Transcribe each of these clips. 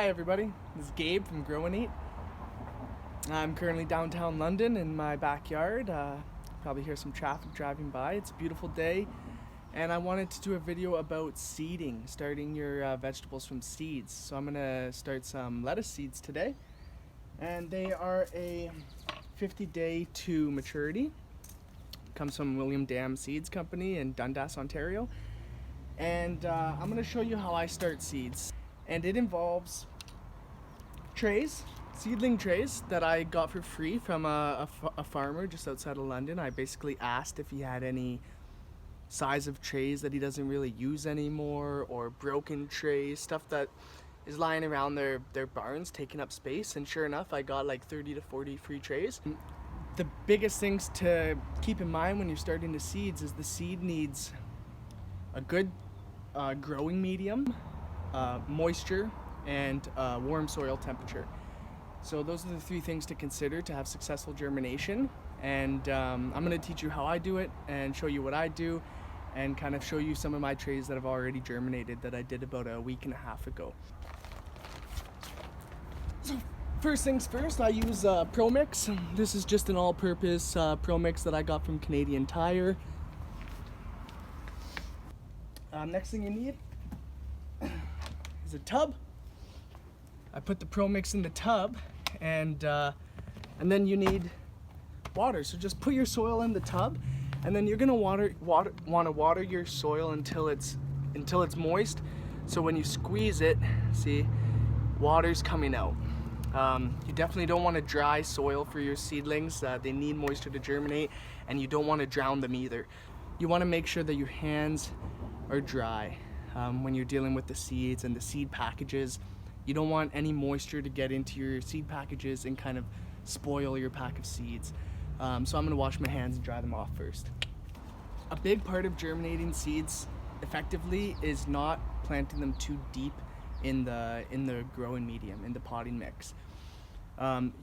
Hi everybody, this is Gabe from Germinate. I'm currently downtown London in my backyard. Probably hear some traffic driving by. It's a beautiful day and I wanted to do a video about seeding, starting your vegetables from seeds. So I'm going to start some lettuce seeds today, and they are a 50-day to maturity. Comes from William Dam Seeds Company in Dundas, Ontario. And I'm going to show you how I start seeds. And it involves trays, seedling trays that I got for free from a farmer just outside of London. I basically asked if he had any size of trays that he doesn't really use anymore, or broken trays, stuff that is lying around their barns taking up space, and sure enough I got like 30 to 40 free trays. The biggest things to keep in mind when you're starting the seeds is the seed needs a good growing medium, moisture, and warm soil temperature. So those are the three things to consider to have successful germination. And I'm going to teach you how I do it and show you what I do, and kind of show you some of my trays that have already germinated that I did about a week and a half ago. So first things first, I use Pro Mix. This is just an all-purpose Pro Mix that I got from Canadian Tire. Next thing you need is a tub. I put the Pro Mix in the tub, and then you need water. So just put your soil in the tub, and then you're gonna want to water your soil until it's moist. So when you squeeze it, see, water's coming out. You definitely don't want to dry soil for your seedlings. They need moisture to germinate, and you don't want to drown them either. You want to make sure that your hands are dry when you're dealing with the seeds and the seed packages. You don't want any moisture to get into your seed packages and kind of spoil your pack of seeds. So I'm going to wash my hands and dry them off first. A big part of germinating seeds effectively is not planting them too deep in the growing medium, in the potting mix.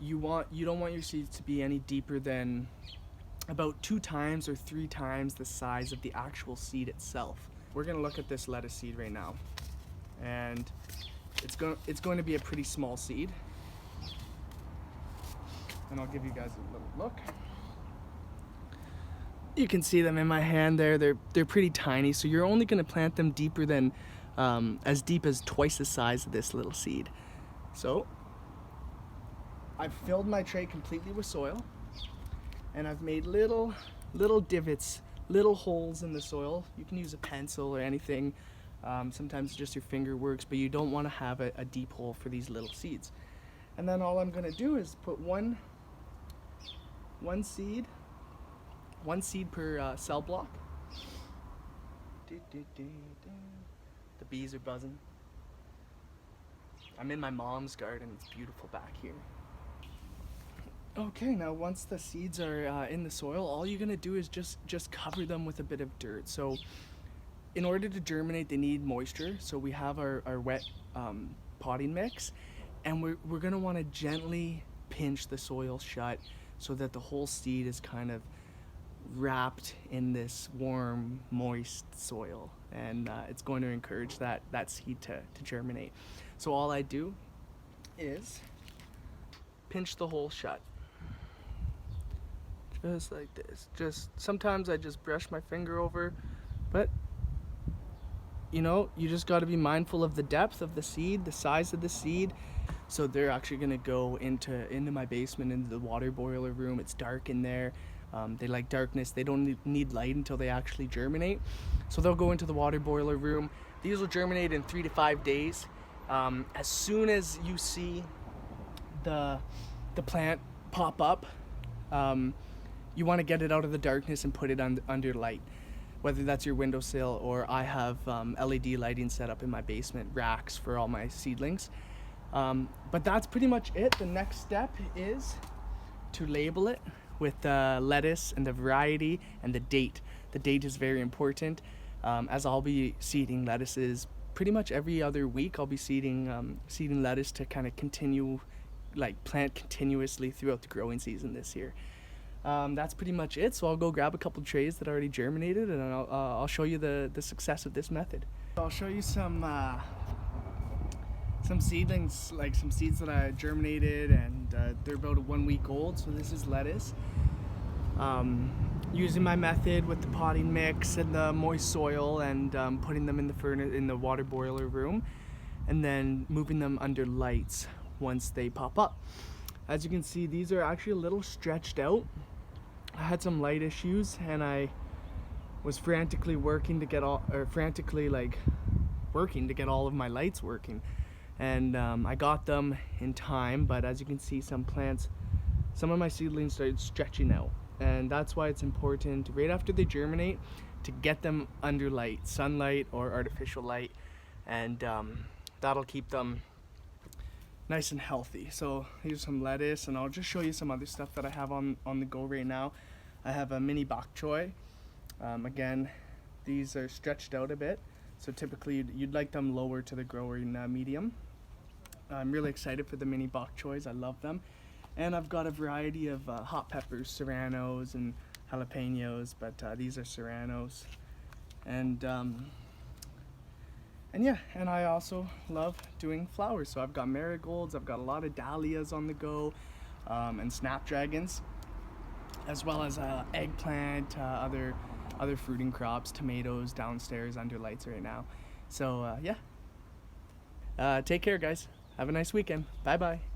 You don't want your seeds to be any deeper than about 2 times or 3 times the size of the actual seed itself. We're going to look at this lettuce seed right now, and it's going to be a pretty small seed, and I'll give you guys a little look. You can see them in my hand there. They're pretty tiny, so you're only going to plant them deeper than as deep as twice the size of this little seed. So I've filled my tray completely with soil, and I've made little divots, little holes in the soil. You can use a pencil or anything. Sometimes just your finger works, but you don't want to have a deep hole for these little seeds. And then all I'm going to do is put one seed per cell block. The bees are buzzing. I'm in my mom's garden. It's beautiful back here. Okay, now once the seeds are in the soil, all you're gonna do is just cover them with a bit of dirt. So in order to germinate, they need moisture. So we have our wet potting mix, and we're gonna want to gently pinch the soil shut so that the whole seed is kind of wrapped in this warm, moist soil, and it's going to encourage that seed to germinate. So all I do is pinch the hole shut, just like this. Sometimes I just brush my finger over, but you know, you just got to be mindful of the depth of the seed, the size of the seed. So they're actually going to go into my basement, into the water boiler room. It's dark in there. They like darkness. They don't need light until they actually germinate. So they'll go into the water boiler room. These will germinate in 3 to 5 days. As soon as you see the plant pop up, you want to get it out of the darkness and put it under light, whether that's your windowsill, or I have LED lighting set up in my basement, racks for all my seedlings. But that's pretty much it. The next step is to label it with the lettuce and the variety and the date. The date is very important, as I'll be seeding lettuces pretty much every other week. I'll be seeding lettuce to kind of plant continuously throughout the growing season this year. That's pretty much it. So I'll go grab a couple trays that already germinated, and I'll show you the success of this method. I'll show you some some seedlings, like some seeds that I germinated, and they're about 1 week old. So this is lettuce. Using my method with the potting mix and the moist soil, and putting them in the water boiler room, and then moving them under lights once they pop up. As you can see, these are actually a little stretched out. I had some light issues, and I was frantically working to get all of my lights working, and I got them in time. But as you can see, some of my seedlings started stretching out, and that's why it's important right after they germinate to get them under light, sunlight or artificial light, and that'll keep them nice and healthy. So here's some lettuce, and I'll just show you some other stuff that I have on the go right now. I have a mini bok choy. Again, these are stretched out a bit, so typically you'd like them lower to the growing medium. I'm really excited for the mini bok choys. I love them. And I've got a variety of hot peppers, serranos and jalapenos, but these are serranos. And yeah, and I also love doing flowers. So I've got marigolds, I've got a lot of dahlias on the go, and snapdragons, as well as eggplant, other fruiting crops, tomatoes downstairs under lights right now. So yeah, take care, guys. Have a nice weekend. Bye bye.